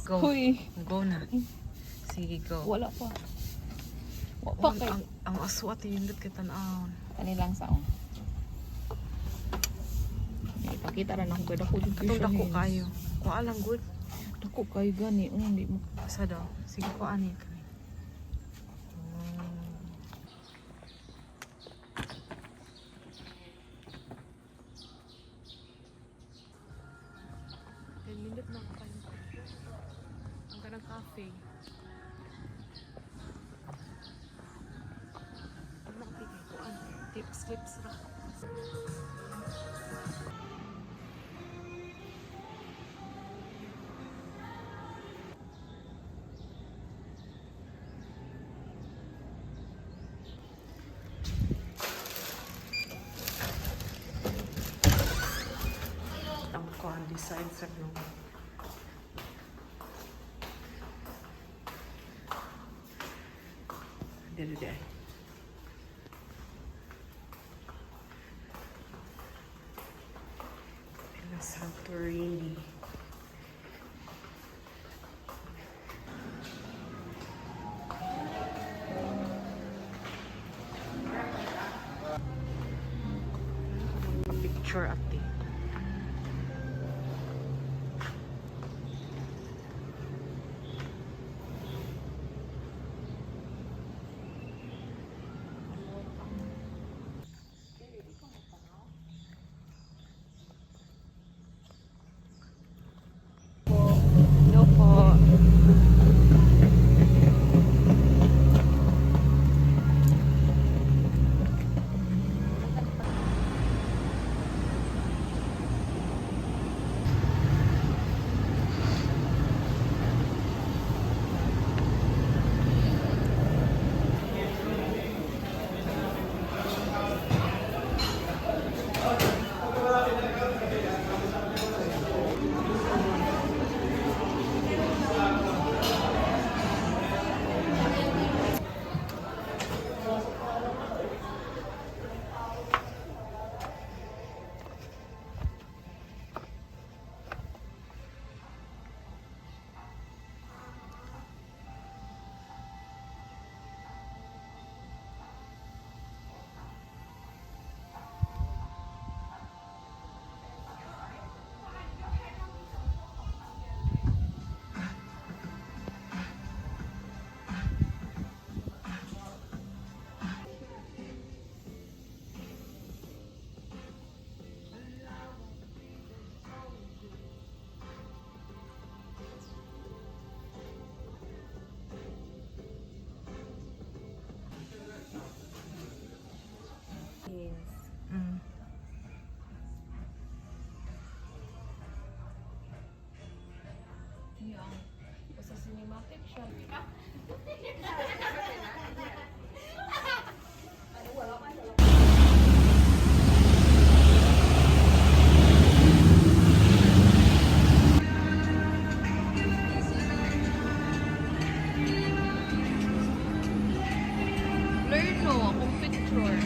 Go. Huy. Go na. Sige, go. Wala pa. Oh, ang aswat yung lut kitanahon. Kanilang saong. Ipakita rin ako kaya dako yung Katong dako kayo. Kuha lang good. Dako kayo gani. Hindi mo. Sa daw. Sige, kuha ni kami. Minute na ako kayo. Ang kanang cafe. Ang nakapigay ko. Tips ra. Ang design sa room. There. Villa Santorini. Picture at the no po. Sa cinematic siya. Learn no, akong picture.